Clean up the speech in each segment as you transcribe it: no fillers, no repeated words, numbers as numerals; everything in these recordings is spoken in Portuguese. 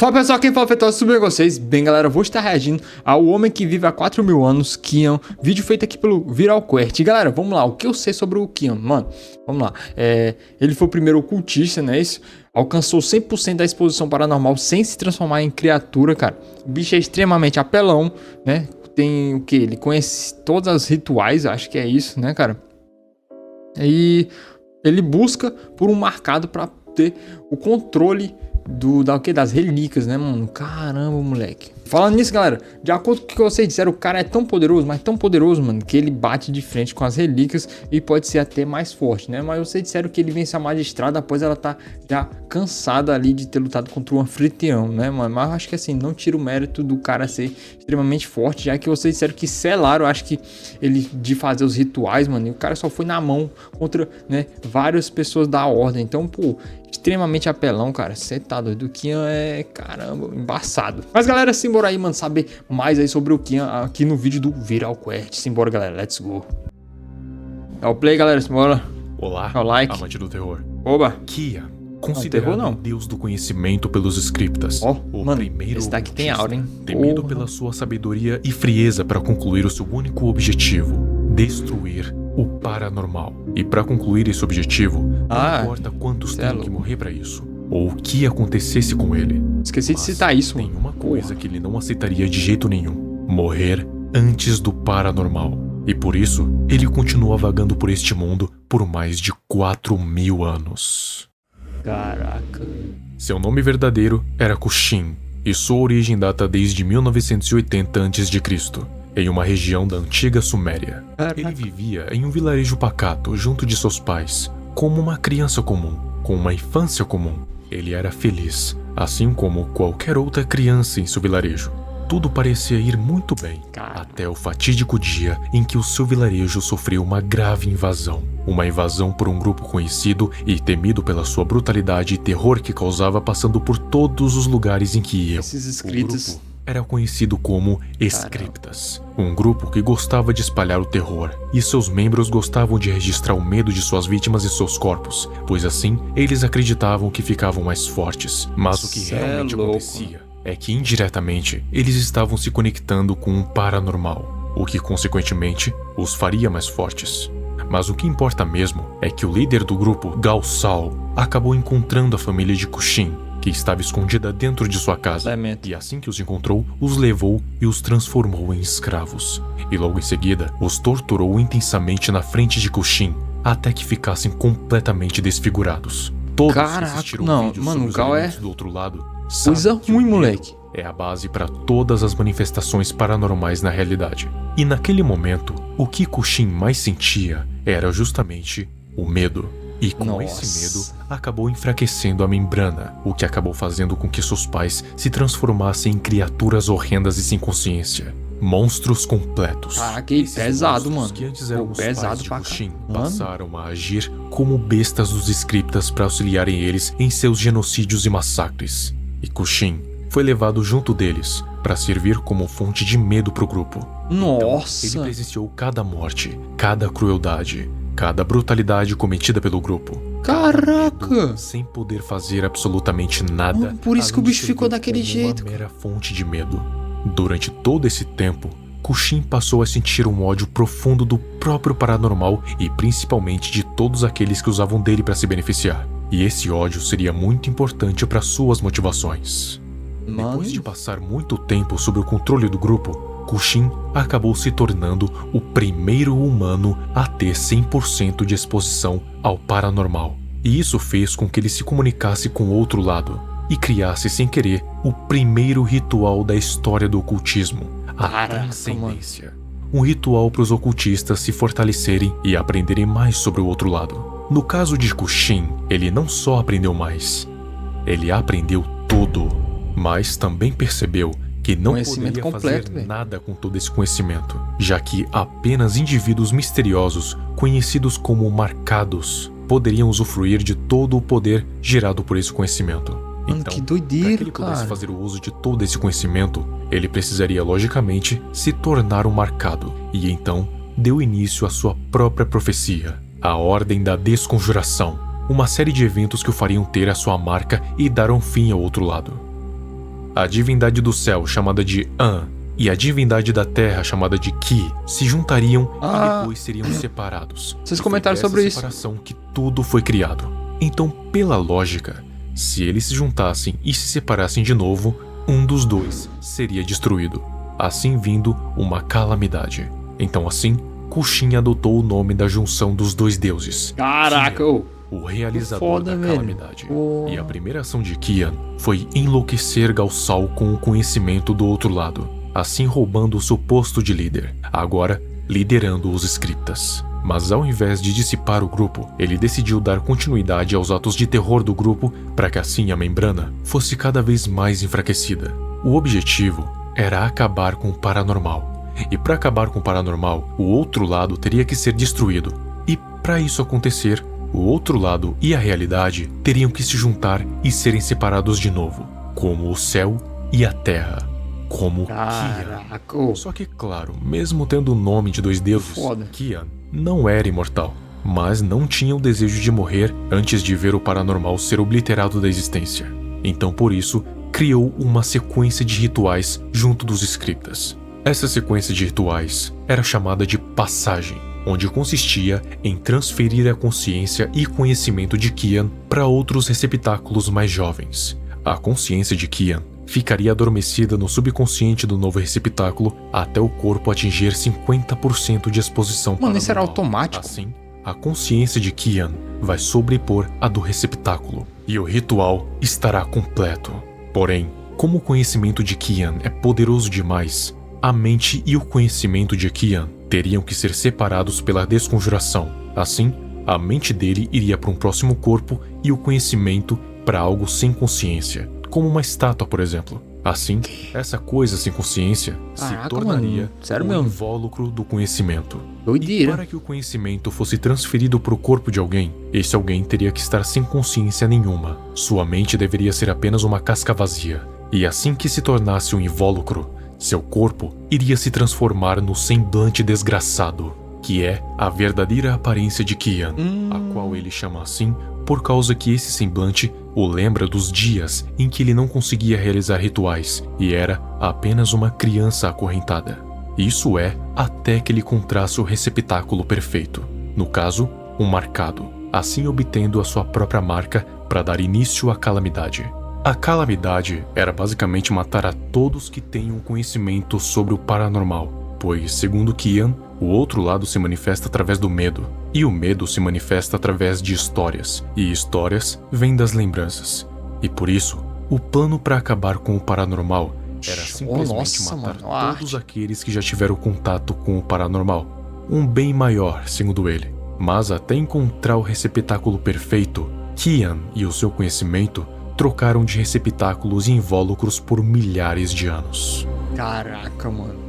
Fala pessoal, quem fala Feitosa, tudo bem com vocês? Bem galera, eu vou estar reagindo ao Homem que Vive há 4.000 anos, Kian, vídeo feito aqui pelo Viralquert. E galera, vamos lá, o que eu sei sobre o Kian, mano? Vamos lá, ele foi o primeiro ocultista, né, isso? Alcançou 100% da exposição paranormal sem se transformar em criatura, cara. O bicho é extremamente apelão, né? Tem o que? Ele conhece todas as rituais, acho que é isso, né, cara? E ele busca por um marcado pra ter o controle das relíquias, né, mano? Caramba, moleque. Falando nisso, galera, de acordo com o que vocês disseram, o cara é tão poderoso, mas tão poderoso, mano, que ele bate de frente com as relíquias e pode ser até mais forte, né? Mas vocês disseram que ele vence a magistrada após ela tá já cansada ali de ter lutado contra o anfitrião, né, mano? Mas eu acho que assim, não tira o mérito do cara ser extremamente forte, já que vocês disseram que selaram, eu acho que ele de fazer os rituais, mano, e o cara só foi na mão contra, né, várias pessoas da ordem. Então, pô, extremamente apelão, cara. Você tá doido. O Kian é, caramba, embaçado. Mas galera, simbora aí, mano, saber mais aí sobre o Kian aqui no vídeo do Viralquert. Simbora, galera, let's go. Dá o play, galera, simbora. Olá, dá o like. amante do terror. Oba. Kian, considerado o deus do conhecimento pelos scriptas. O mano, primeiro esse daqui tem aura, hein? Temido pela sua sabedoria e frieza para concluir o seu único objetivo: destruir o paranormal. E para concluir esse objetivo, não importa quantos tenham que morrer para isso, ou o que acontecesse com ele. Esqueci de citar isso, mano. Tem uma coisa que ele não aceitaria de jeito nenhum: morrer antes do paranormal. E por isso, ele continua vagando por este mundo por mais de 4.000 anos. Caraca. Seu nome verdadeiro era Kushin, e sua origem data desde 1980 a.C., em uma região da antiga Suméria. Caraca. Ele vivia em um vilarejo pacato junto de seus pais, como uma criança comum, com uma infância comum. Ele era feliz, assim como qualquer outra criança em seu vilarejo. Tudo parecia ir muito bem, até o fatídico dia em que o seu vilarejo sofreu uma grave invasão. Uma invasão por um grupo conhecido e temido pela sua brutalidade e terror que causava, passando por todos os lugares em que ia. Esses escritos... O grupo era conhecido como Scriptas, um grupo que gostava de espalhar o terror, e seus membros gostavam de registrar o medo de suas vítimas e seus corpos, pois assim eles acreditavam que ficavam mais fortes. Mas o que realmente acontecia é que indiretamente eles estavam se conectando com um paranormal, o que consequentemente os faria mais fortes. Mas o que importa mesmo é que o líder do grupo, Galsal, acabou encontrando a família de Kushin, que estava escondida dentro de sua casa. E assim que os encontrou, os levou e os transformou em escravos. E logo em seguida, os torturou intensamente na frente de Kushin, até que ficassem completamente desfigurados. Todos que assistiram o vídeo sobre os elementos do outro lado coisa ruim, moleque. É a base para todas as manifestações paranormais na realidade. E naquele momento, o que Kushin mais sentia era justamente o medo. E com esse medo, acabou enfraquecendo a membrana, o que acabou fazendo com que seus pais se transformassem em criaturas horrendas e sem consciência. Monstros completos. Caraca, pesado, mano. Que antes eram pesado pra Kushin, passaram a agir como bestas dos scriptas para auxiliarem eles em seus genocídios e massacres. E Kushin foi levado junto deles para servir como fonte de medo pro grupo. Nossa! Então, ele presenciou cada morte, cada crueldade, cada brutalidade cometida pelo grupo. Caraca! Sem poder fazer absolutamente nada. Por isso que o bicho ficou daquele jeito. Uma mera fonte de medo. Durante todo esse tempo, Kushin passou a sentir um ódio profundo do próprio paranormal e principalmente de todos aqueles que usavam dele para se beneficiar. E esse ódio seria muito importante para suas motivações. Depois de passar muito tempo sob o controle do grupo, Kushin acabou se tornando o primeiro humano a ter 100% de exposição ao paranormal. E isso fez com que ele se comunicasse com o outro lado e criasse sem querer o primeiro ritual da história do ocultismo, a transcendência. Um ritual para os ocultistas se fortalecerem e aprenderem mais sobre o outro lado. No caso de Kushin, ele não só aprendeu mais, ele aprendeu tudo, mas também percebeu que não poderia fazer nada com todo esse conhecimento, já que apenas indivíduos misteriosos, conhecidos como marcados, poderiam usufruir de todo o poder gerado por esse conhecimento. Mano, então, que doideira, para que ele pudesse fazer o uso de todo esse conhecimento, ele precisaria logicamente se tornar um marcado, e então deu início à sua própria profecia, a Ordem da Desconjuração, uma série de eventos que o fariam ter a sua marca e dar um fim ao outro lado. a divindade do céu, chamada de An, e a divindade da terra, chamada de Ki, se juntariam e depois seriam separados. Vocês comentaram sobre isso. Separação que tudo foi criado. Então, pela lógica, se eles se juntassem e se separassem de novo, um dos dois seria destruído, assim vindo uma calamidade. Então assim, Kushin adotou o nome da junção dos dois deuses. Caraca, Kian, o realizador da calamidade. E a primeira ação de Kian foi enlouquecer Galsal com o conhecimento do outro lado, assim roubando o seu posto de líder, agora liderando os Scriptas. Mas ao invés de dissipar o grupo, ele decidiu dar continuidade aos atos de terror do grupo para que assim a membrana fosse cada vez mais enfraquecida. O objetivo era acabar com o paranormal. E para acabar com o paranormal, o outro lado teria que ser destruído. E para isso acontecer, o outro lado e a realidade teriam que se juntar e serem separados de novo, como o céu e a terra. Como Kian. Só que, claro, mesmo tendo o nome de dois deuses, Kian não era imortal, mas não tinha o desejo de morrer antes de ver o paranormal ser obliterado da existência. Então, por isso, criou uma sequência de rituais junto dos Scriptas. Essa sequência de rituais era chamada de passagem, onde consistia em transferir a consciência e conhecimento de Kian para outros receptáculos mais jovens. A consciência de Kian ficaria adormecida no subconsciente do novo receptáculo até o corpo atingir 50% de exposição paranormal. Mano, isso era automático? Assim, a consciência de Kian vai sobrepor a do receptáculo, e o ritual estará completo. Porém, como o conhecimento de Kian é poderoso demais, a mente e o conhecimento de Kian teriam que ser separados pela desconjuração. Assim, a mente dele iria para um próximo corpo e o conhecimento para algo sem consciência, como uma estátua, por exemplo. Assim, essa coisa sem consciência se tornaria o invólucro do conhecimento. Doideira. E para que o conhecimento fosse transferido para o corpo de alguém, esse alguém teria que estar sem consciência nenhuma. Sua mente deveria ser apenas uma casca vazia. E assim que se tornasse um invólucro, seu corpo iria se transformar no semblante desgraçado, que é a verdadeira aparência de Kian, a qual ele chama assim por causa que esse semblante o lembra dos dias em que ele não conseguia realizar rituais e era apenas uma criança acorrentada. Isso é, até que ele encontrasse o receptáculo perfeito, no caso, um marcado, assim obtendo a sua própria marca para dar início à calamidade. A calamidade era basicamente matar a todos que tenham conhecimento sobre o paranormal, pois, segundo Kian, o outro lado se manifesta através do medo, e o medo se manifesta através de histórias, e histórias vêm das lembranças. E por isso, o plano para acabar com o paranormal era simplesmente matar todos aqueles que já tiveram contato com o paranormal. Um bem maior, segundo ele. Mas até encontrar o receptáculo perfeito, Kian e o seu conhecimento trocaram de receptáculos e invólucros por milhares de anos. Caraca, mano.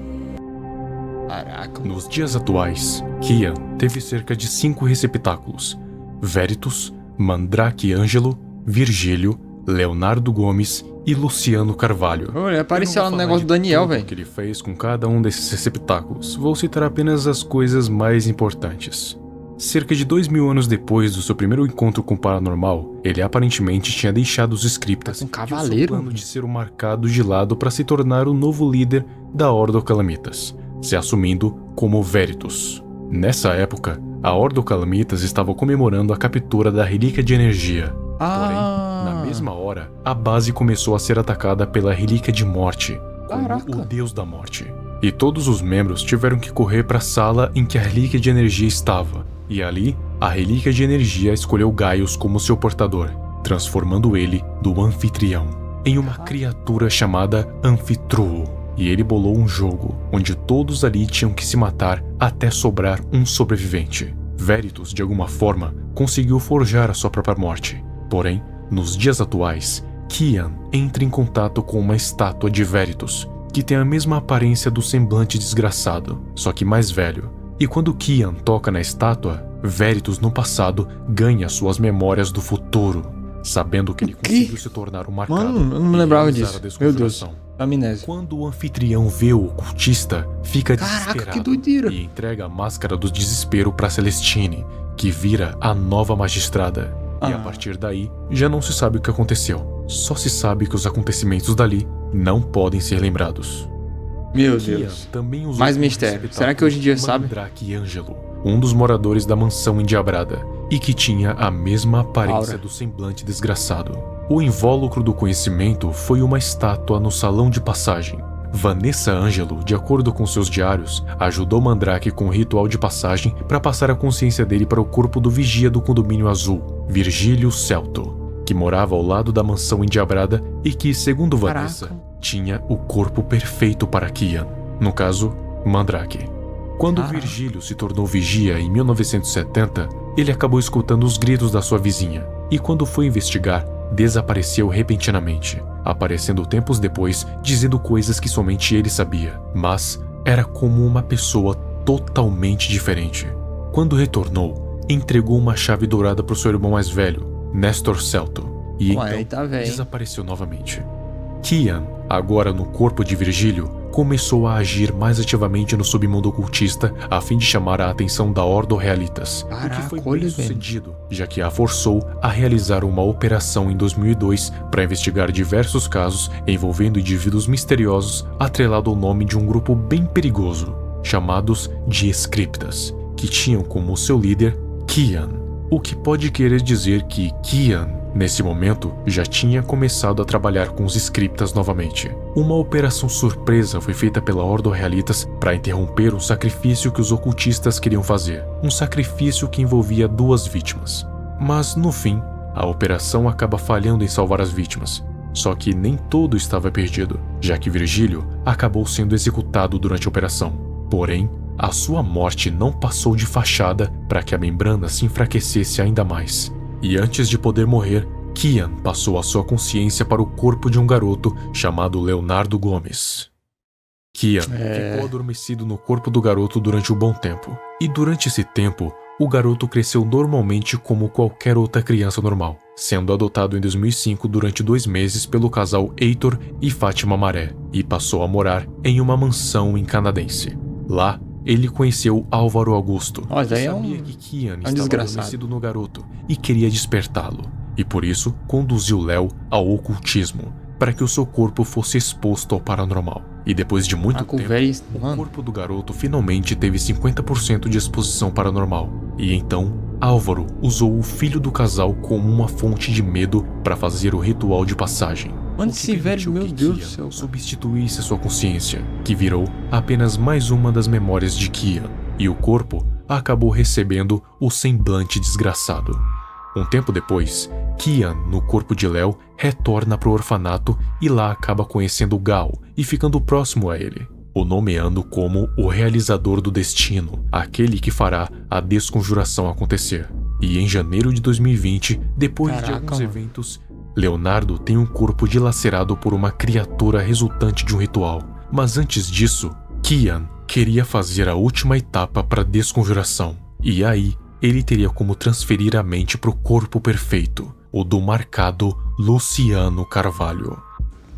Caraca. Nos dias atuais, Kian teve cerca de 5 receptáculos: Veritas, Mandrake Ângelo, Virgílio, Leonardo Gomes e Luciano Carvalho. Olha, apareceu lá no negócio do Daniel, velho. O que ele fez com cada um desses receptáculos. Vou citar apenas as coisas mais importantes. Cerca de 2000 anos depois do seu primeiro encontro com o paranormal, ele aparentemente tinha deixado os Scriptas um e o cavaleiro, seu plano de ser o marcado de lado para se tornar o novo líder da Ordo Calamitas, se assumindo como Veritas. Nessa época, a Ordo Calamitas estava comemorando a captura da Relíquia de Energia. Porém, na mesma hora, a base começou a ser atacada pela Relíquia de Morte, como o Deus da Morte. E todos os membros tiveram que correr para a sala em que a Relíquia de Energia estava. E ali, a Relíquia de Energia escolheu Gaius como seu portador, transformando ele do anfitrião em uma criatura chamada Anfitruo. E ele bolou um jogo, onde todos ali tinham que se matar até sobrar um sobrevivente. Veritas, de alguma forma, conseguiu forjar a sua própria morte. Porém, nos dias atuais, Kian entra em contato com uma estátua de Veritas, que tem a mesma aparência do semblante desgraçado, só que mais velho. E quando Kian toca na estátua, Veritas no passado ganha suas memórias do futuro, sabendo que ele conseguiu se tornar um marcado. Mano, eu não me lembrava disso. Meu Deus. Amnésia. Quando o anfitrião vê o ocultista, fica desesperado que doideira. E entrega a máscara do desespero para Celestine, que vira a nova magistrada. E a partir daí, já não se sabe o que aconteceu. Só se sabe que os acontecimentos dali não podem ser lembrados. Meu Kian Deus. também usou Mais como mistério. receptáculo Será que hoje em dia sabe? Mandrake Ângelo, um dos moradores da mansão endiabrada, e que tinha a mesma aparência Aura. do semblante desgraçado. O invólucro do conhecimento foi uma estátua no salão de passagem. Vanessa Ângelo, de acordo com seus diários, ajudou Mandrake com o ritual de passagem para passar a consciência dele para o corpo do vigia do condomínio azul, Virgílio Celto, que morava ao lado da mansão endiabrada e que, segundo Vanessa, Caraca. tinha o corpo perfeito para Kian, no caso, Mandrake. Quando Caraca. Virgílio se tornou vigia em 1970, ele acabou escutando os gritos da sua vizinha e, quando foi investigar, desapareceu repentinamente, aparecendo tempos depois dizendo coisas que somente ele sabia, mas era como uma pessoa totalmente diferente. Quando retornou, entregou uma chave dourada para o seu irmão mais velho, Nestor Celto, e Ué, então tá velho. desapareceu novamente. Kian, agora no corpo de Virgílio, começou a agir mais ativamente no submundo ocultista a fim de chamar a atenção da Ordo Realitas, o que Caraca, foi olha, bem sucedido, já que a forçou a realizar uma operação em 2002 para investigar diversos casos envolvendo indivíduos misteriosos atrelado ao nome de um grupo bem perigoso, chamados de Scriptas, que tinham como seu líder Kian, o que pode querer dizer que Kian, nesse momento, já tinha começado a trabalhar com os Scriptas novamente. Uma operação surpresa foi feita pela Ordo Realitas para interromper um sacrifício que os ocultistas queriam fazer. Um sacrifício que envolvia 2 vítimas. Mas, no fim, a operação acaba falhando em salvar as vítimas. Só que nem todo estava perdido, já que Virgílio acabou sendo executado durante a operação. Porém, a sua morte não passou de fachada para que a membrana se enfraquecesse ainda mais. E antes de poder morrer, Kian passou a sua consciência para o corpo de um garoto chamado Leonardo Gomes. Kian ficou adormecido no corpo do garoto durante um bom tempo. E durante esse tempo, o garoto cresceu normalmente como qualquer outra criança normal, sendo adotado em 2005 durante 2 meses pelo casal Heitor e Fátima Maré, e passou a morar em uma mansão em canadense. Lá, ele conheceu Álvaro Augusto, Ó, que daí é sabia um- que Kian um estava desgraçado. adormecido no garoto e queria despertá-lo, e por isso conduziu Léo ao ocultismo, para que o seu corpo fosse exposto ao paranormal. E depois de muito Tá com o tempo, velho. o Mano, corpo do garoto finalmente teve 50% de exposição paranormal. E então, Álvaro usou o filho do casal como uma fonte de medo para fazer o ritual de passagem. Mano, O que esse velho, permitiu meu que Deus do Kian céu. substituísse sua consciência, que virou apenas mais uma das memórias de Kian, e o corpo acabou recebendo o semblante desgraçado. Um tempo depois, Kian, no corpo de Léo, retorna para o orfanato e lá acaba conhecendo Gal e ficando próximo a ele, o nomeando como o realizador do destino, aquele que fará a desconjuração acontecer. E em janeiro de 2020, depois de Caraca, alguns mano. eventos, Leonardo tem um corpo dilacerado por uma criatura resultante de um ritual. Mas antes disso, Kian queria fazer a última etapa para a desconjuração. E aí, ele teria como transferir a mente para o corpo perfeito, o do marcado Luciano Carvalho.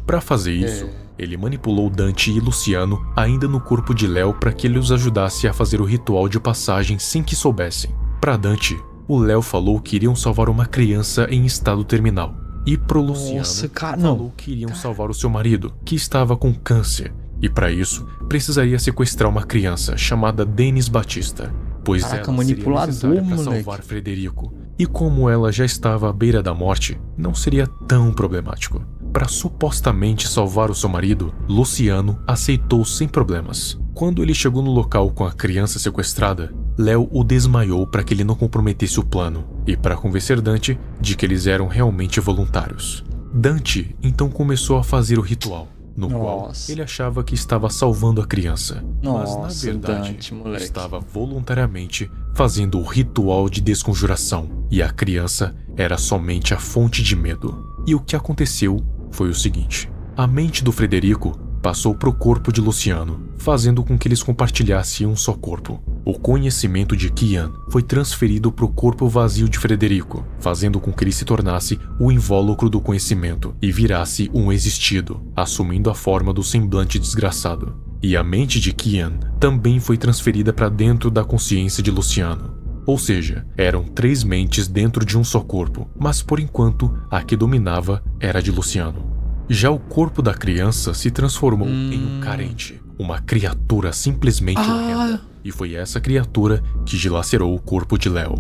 Para fazer isso, ele manipulou Dante e Luciano ainda no corpo de Léo para que ele os ajudasse a fazer o ritual de passagem sem que soubessem. Para Dante, o Léo falou que iriam salvar uma criança em estado terminal. E pro Luciano, Nossa, cara, falou não. que iriam salvar o seu marido, que estava com câncer. E para isso, precisaria sequestrar uma criança chamada Denis Batista, pois Caraca, ela manipulador, seria necessária para moleque. salvar Frederico. E como ela já estava à beira da morte, não seria tão problemático. Para supostamente salvar o seu marido, Luciano aceitou sem problemas. Quando ele chegou no local com a criança sequestrada, Léo o desmaiou para que ele não comprometesse o plano e para convencer Dante de que eles eram realmente voluntários. Dante então começou a fazer o ritual, no qual Nossa. ele achava que estava salvando a criança, mas na Nossa, verdade Dante, moleque. estava voluntariamente fazendo o ritual de desconjuração e a criança era somente a fonte de medo. E o que aconteceu foi o seguinte: a mente do Frederico passou para o corpo de Luciano, fazendo com que eles compartilhassem um só corpo. O conhecimento de Kian foi transferido para o corpo vazio de Frederico, fazendo com que ele se tornasse o invólucro do conhecimento e virasse um existido, assumindo a forma do semblante desgraçado. E a mente de Kian também foi transferida para dentro da consciência de Luciano. Ou seja, eram 3 mentes dentro de um só corpo, mas por enquanto a que dominava era a de Luciano. Já o corpo da criança se transformou em um carente, uma criatura simplesmente horrenda. E foi essa criatura que dilacerou o corpo de Léo.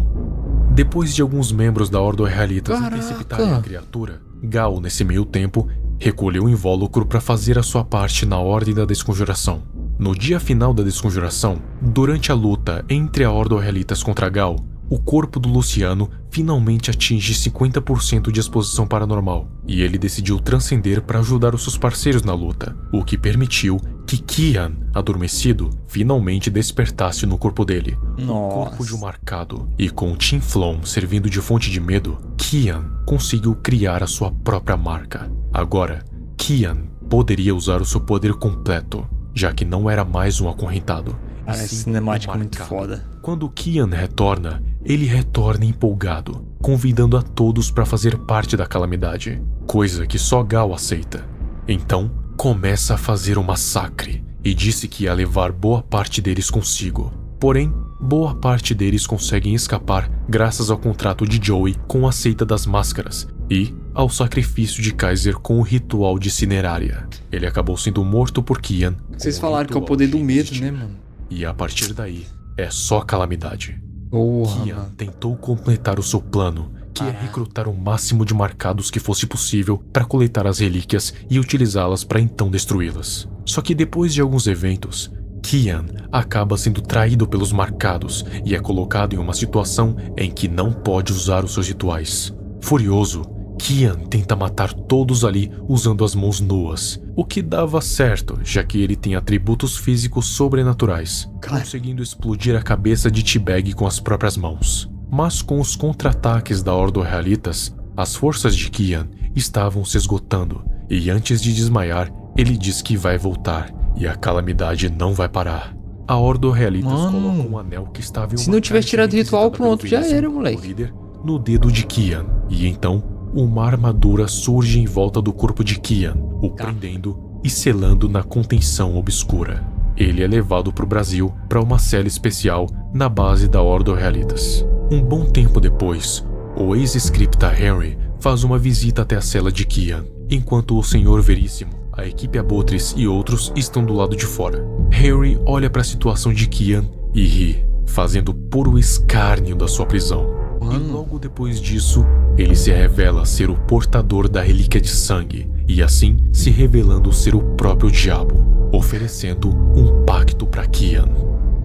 Depois de alguns membros da Ordo Israelitas interceptarem a criatura, Gal, nesse meio tempo, recolheu o invólucro para fazer a sua parte na Ordem da Desconjuração. No dia final da Desconjuração, durante a luta entre a Ordo Israelitas contra Gal, o corpo do Luciano finalmente atinge 50% de exposição paranormal, e ele decidiu transcender para ajudar os seus parceiros na luta, o que permitiu que Kian, adormecido, finalmente despertasse no corpo dele. No corpo de um marcado, e com Tim Flom servindo de fonte de medo, Kian conseguiu criar a sua própria marca. Agora, Kian poderia usar o seu poder completo, já que não era mais um acorrentado. Cara, essa cinemática é muito foda. Quando Kian retorna, ele retorna empolgado, convidando a todos para fazer parte da calamidade, coisa que só Gal aceita. Então, começa a fazer um massacre e disse que ia levar boa parte deles consigo. Porém, boa parte deles conseguem escapar graças ao contrato de Joey com a seita das máscaras e ao sacrifício de Kaiser com o ritual de Cinerária. Ele acabou sendo morto por Kian. Vocês falaram que é o poder do medo, né, mano? E a partir daí, é só calamidade. Kian Mano. tentou completar o seu plano, que é recrutar o máximo de marcados que fosse possível para coletar as relíquias e utilizá-las para então destruí-las. Só que depois de alguns eventos, Kian acaba sendo traído pelos marcados e é colocado em uma situação em que não pode usar os seus rituais. Furioso, Kian tenta matar todos ali usando as mãos nuas, o que dava certo, já que ele tem atributos físicos sobrenaturais, conseguindo explodir a cabeça de T-Bag com as próprias mãos. Mas com os contra-ataques da Ordo Israelitas, as forças de Kian estavam se esgotando, e antes de desmaiar, ele diz que vai voltar, e a calamidade não vai parar. A Ordo Israelitas coloca um anel que estava em uma se não tivesse tirado o ritual, pronto, já era, moleque. Líder, no dedo de Kian, e então uma armadura surge em volta do corpo de Kian, o prendendo e selando na contenção obscura. Ele é levado para o Brasil para uma cela especial na base da Ordo Israelitas. Um bom tempo depois, o ex-scripta Henry faz uma visita até a cela de Kian, enquanto o Senhor Veríssimo, a equipe Abutres e outros estão do lado de fora. Henry olha para a situação de Kian e ri, fazendo puro escárnio da sua prisão. E logo depois disso, ele se revela ser o portador da relíquia de sangue, e assim se revelando ser o próprio diabo, oferecendo um pacto para Kian.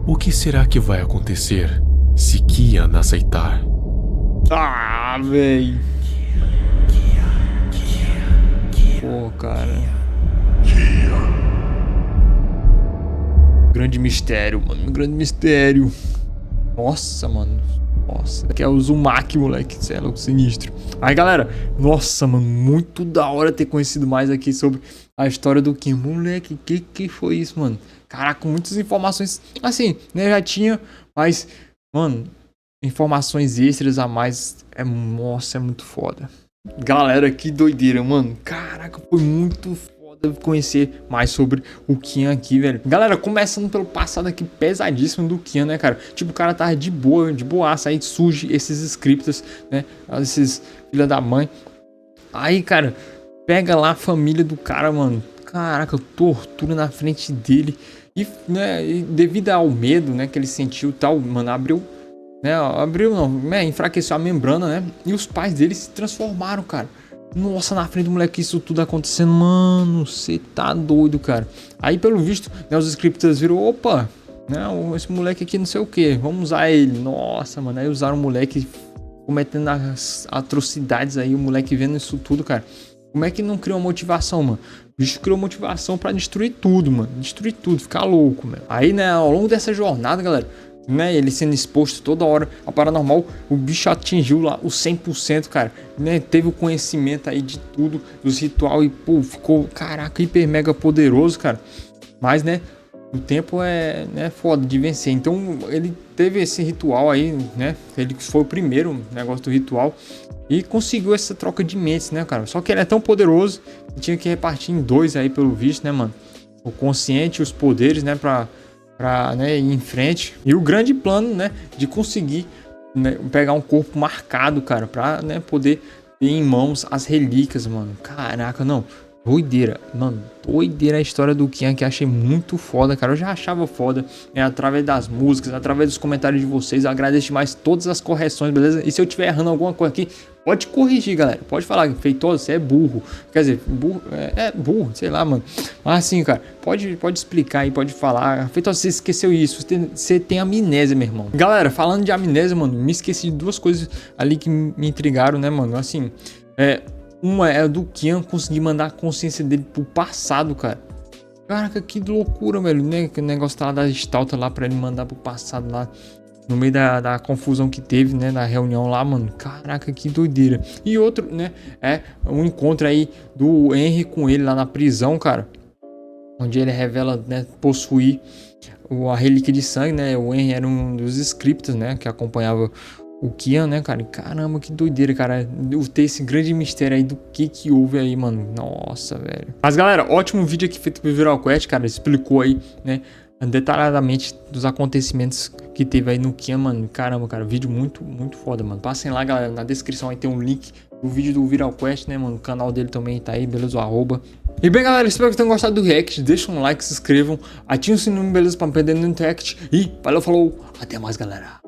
O que será que vai acontecer se Kian aceitar? Ah, véi. Pô, cara. Grande mistério, mano. Grande mistério. Nossa, mano. Nossa, que é o Uzumaki, moleque, isso é louco, sinistro. Aí, galera, nossa, mano, muito da hora ter conhecido mais aqui sobre a história do Kim. Moleque, que foi isso, mano? Caraca, muitas informações, assim, né, já tinha, mas, mano, informações extras a mais, nossa, é muito foda. Galera, que doideira, mano. Caraca, foi muito foda conhecer mais sobre o Kian aqui, velho. Galera, começando pelo passado aqui pesadíssimo do Kian, né, cara? Tipo, o cara tava de boaça, aí surge esses scriptas, né? Esses filha da mãe. Aí, cara, pega lá a família do cara, mano. Caraca, tortura na frente dele. E, né, devido ao medo, né, que ele sentiu e tal, mano, enfraqueceu a membrana, né? E os pais dele se transformaram, cara. Nossa, na frente do moleque isso tudo acontecendo. Mano, você tá doido, cara. Aí, pelo visto, né, os scripters viram, opa, né, esse moleque aqui não sei o que, vamos usar ele. Nossa, mano, aí usaram o moleque cometendo as atrocidades aí, o moleque vendo isso tudo, cara. Como é que não criou motivação, mano? O bicho criou motivação pra destruir tudo, mano. Destruir tudo, ficar louco, mano. Aí, né, ao longo dessa jornada, galera, né, ele sendo exposto toda hora ao paranormal, o bicho atingiu lá o 100%, cara, né, teve o conhecimento aí de tudo, dos ritual e, pô, ficou, caraca, hiper mega poderoso, cara, mas, né, o tempo é, né, foda de vencer, então ele teve esse ritual aí, né, ele foi o primeiro negócio do ritual e conseguiu essa troca de mentes, né, cara, só que ele é tão poderoso que tinha que repartir em dois aí pelo visto, né, mano, o consciente e os poderes, né, pra né, ir em frente. E o grande plano, né, de conseguir, né, pegar um corpo marcado, cara, pra, né, poder ter em mãos as relíquias, mano. Caraca, não. Doideira, mano, doideira a história do Kian, que achei muito foda, cara. Eu já achava foda, através das músicas, através dos comentários de vocês. Eu agradeço demais todas as correções, beleza? E se eu estiver errando alguma coisa aqui, pode corrigir, galera. Pode falar, Feitosa, você é burro. Quer dizer, burro, burro, sei lá, mano. Mas assim, cara, pode explicar aí, pode falar. Feitosa, você esqueceu isso, você tem amnésia, meu irmão. Galera, falando de amnésia, mano, me esqueci de duas coisas ali que me intrigaram, né, mano? Assim, uma é do Kian conseguir mandar a consciência dele pro passado, cara. Caraca, que loucura, velho, né? Que o negócio tá lá da Stalta lá pra ele mandar pro passado lá. No meio da confusão que teve, né? Na reunião lá, mano. Caraca, que doideira. E outro, né? É um encontro aí do Henry com ele lá na prisão, cara. Onde ele revela, né? Possuir a relíquia de sangue, né? O Henry era um dos scripts, né? Que acompanhava o Kian, né, cara? Caramba, que doideira, cara. Eu ter esse grande mistério aí do que houve aí, mano. Nossa, velho. Mas, galera, ótimo vídeo aqui feito pelo Viral Quest, cara. Explicou aí, né, detalhadamente dos acontecimentos que teve aí no Kian, mano. Caramba, cara. Vídeo muito, muito foda, mano. Passem lá, galera. Na descrição aí tem um link do vídeo do Viral Quest, né, mano? O canal dele também tá aí, beleza? O arroba. E bem, galera, espero que tenham gostado do react. Deixa um like, se inscrevam, ativem o sininho, beleza? Pra não perder nenhum react. E valeu, falou. Até mais, galera.